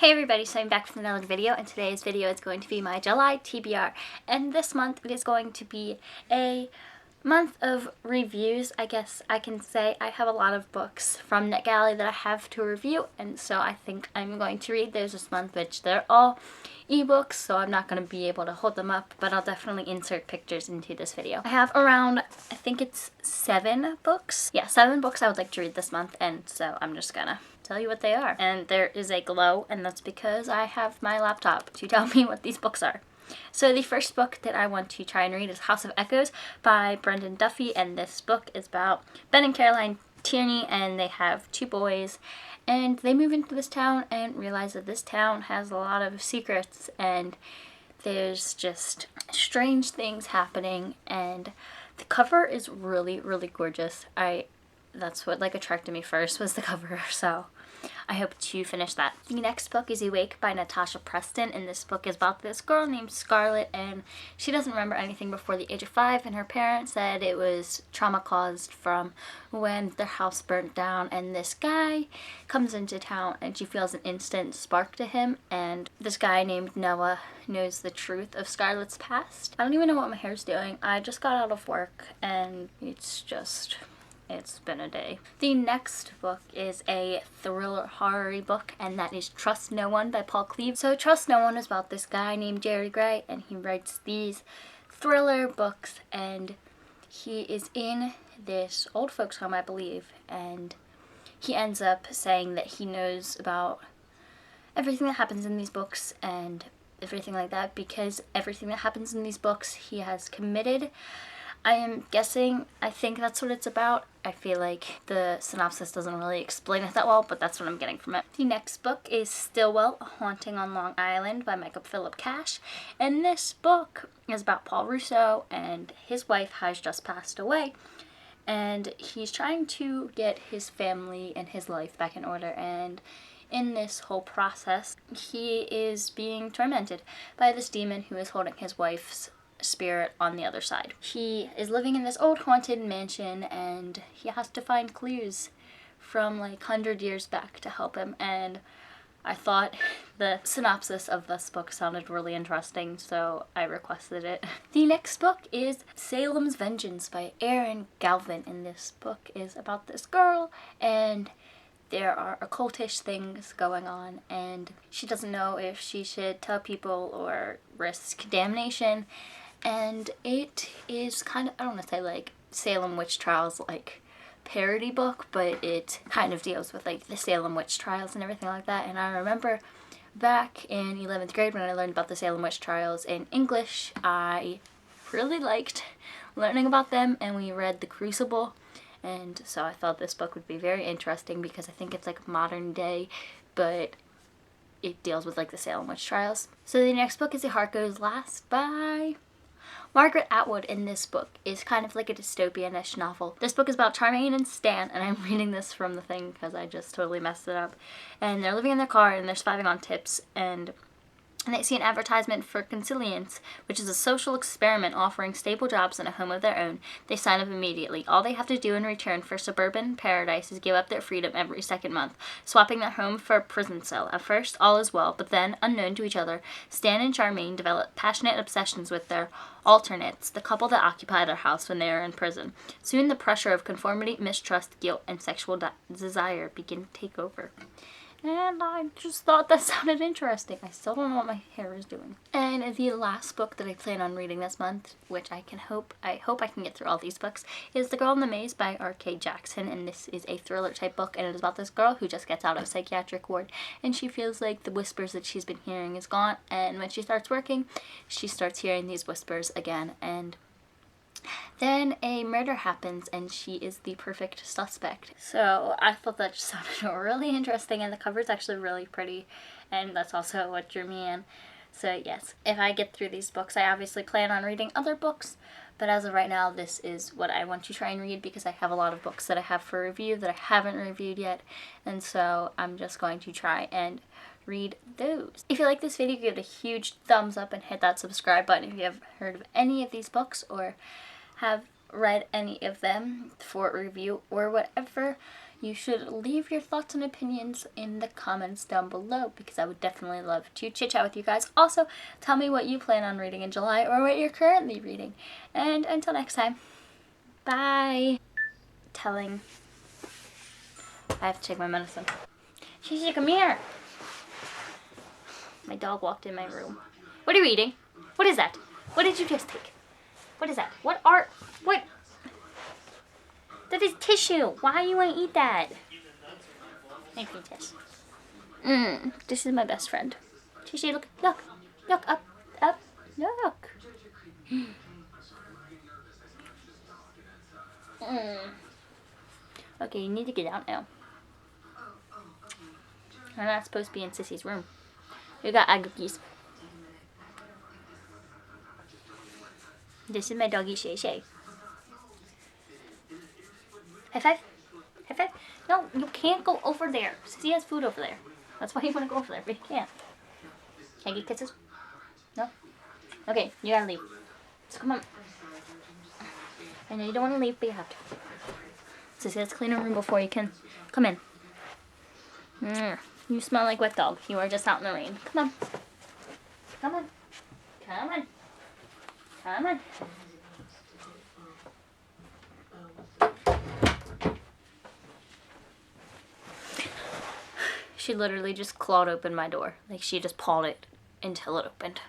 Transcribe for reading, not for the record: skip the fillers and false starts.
Hey everybody, so I'm back with another video, and today's video is going to be my July TBR. And this month it is going to be a month of reviews, I guess I can say. I have a lot of books from NetGalley that I have to review, and so I think I'm going to read those this month, which they're all ebooks, so I'm not going to be able to hold them up, but I'll definitely insert pictures into this video. I have around, I think it's 7 books. Yeah, 7 books I would like to read this month, and so I'm just gonna tell you what they are. And there is a glow, and that's because I have my laptop to tell me what these books are. So the first book that I want to try and read is House of Echoes by Brendan Duffy, and this book is about Ben and Caroline Tierney, and they have 2 boys, and they move into this town and realize that this town has a lot of secrets, and there's just strange things happening, and the cover is really, really gorgeous. That's what attracted me first, was the cover, so I hope to finish that. The next book is Awake by Natasha Preston, and this book is about this girl named Scarlett, and she doesn't remember anything before the age of 5, and her parents said it was trauma caused from when their house burnt down, and this guy comes into town and she feels an instant spark to him, and this guy named Noah knows the truth of Scarlett's past. I don't even know what my hair's doing. I just got out of work and it's been a day. The next book is a thriller horror book, and that is Trust No One by Paul Cleave. So Trust No One is about this guy named Jerry Gray, and he writes these thriller books, and he is in this old folks home, I believe, and he ends up saying that he knows about everything that happens in these books and everything like that, because everything that happens in these books he has committed. I am guessing, I think that's what it's about. I feel like the synopsis doesn't really explain it that well, but that's what I'm getting from it. The next book is Stillwell, A Haunting on Long Island by Michael Philip Cash. And this book is about Paul Russo, and his wife has just passed away. And he's trying to get his family and his life back in order, and in this whole process, he is being tormented by this demon who is holding his wife's spirit on the other side. He is living in this old haunted mansion, and he has to find clues from 100 years back to help him, and I thought the synopsis of this book sounded really interesting, so I requested it. The next book is Salem's Vengeance by Erin Galvin, and this book is about this girl, and there are occultish things going on, and she doesn't know if she should tell people or risk damnation. And it is kind of, I don't want to say Salem Witch Trials parody book, but it kind of deals with the Salem Witch Trials and everything like that. And I remember back in 11th grade when I learned about the Salem Witch Trials in English, I really liked learning about them, and we read The Crucible, and so I thought this book would be very interesting because I think it's modern day, but it deals with the Salem Witch Trials. So the next book is A Heart Goes Last by Margaret Atwood, and this book is kind of like a dystopian-ish novel. This book is about Charmaine and Stan, and I'm reading this from the thing because I just totally messed it up. And they're living in their car, and they're surviving on tips, and they see an advertisement for Consilience, which is a social experiment offering stable jobs in a home of their own. They sign up immediately. All they have to do in return for suburban paradise is give up their freedom every second month, swapping their home for a prison cell. At first, all is well, but then, unknown to each other, Stan and Charmaine develop passionate obsessions with their alternates, the couple that occupy their house when they are in prison. Soon, the pressure of conformity, mistrust, guilt, and sexual desire begin to take over. And I just thought that sounded interesting. I still don't know what my hair is doing. And the last book that I plan on reading this month, which I hope I can get through all these books, is The Girl in the Maze by R.K. Jackson. And this is a thriller type book, and it is about this girl who just gets out of a psychiatric ward, and she feels like the whispers that she's been hearing is gone. And when she starts working, she starts hearing these whispers again, and then a murder happens, and she is the perfect suspect. So I thought that just sounded really interesting, and the cover is actually really pretty, and that's also what drew me in. So yes, if I get through these books, I obviously plan on reading other books, but as of right now, this is what I want to try and read because I have a lot of books that I have for review that I haven't reviewed yet, and so I'm just going to try and read those. If you like this video, give it a huge thumbs up and hit that subscribe button if you have heard of any of these books or have read any of them for review or whatever you should leave your thoughts and opinions in the comments down below, because I would definitely love to chit chat with you guys. Also, tell me what you plan on reading in July or what you're currently reading. And until next time, bye. I have to take my medicine. Shishi, come here. My dog walked in my room. What are you eating? What is that? What did you just take? What is that? What? That is tissue. Why you want to eat that? Thank you, Tish. This is my best friend. Shishi, look, up, look. Okay, you need to get out now. I'm not supposed to be in Sissy's room. We got egg cookies. This is my doggy Shay Shay. High five. High five. No, you can't go over there. Sissy has food over there. That's why you want to go over there, but you can't. Can I get kisses? No? Okay, you gotta leave. So come on. I know you don't want to leave, but you have to. Sissy, let's clean her room before you can come in. You smell like wet dog. You are just out in the rain. Come on. Come on. Come on. Come on. She literally just clawed open my door. Like, she just pawed it until it opened.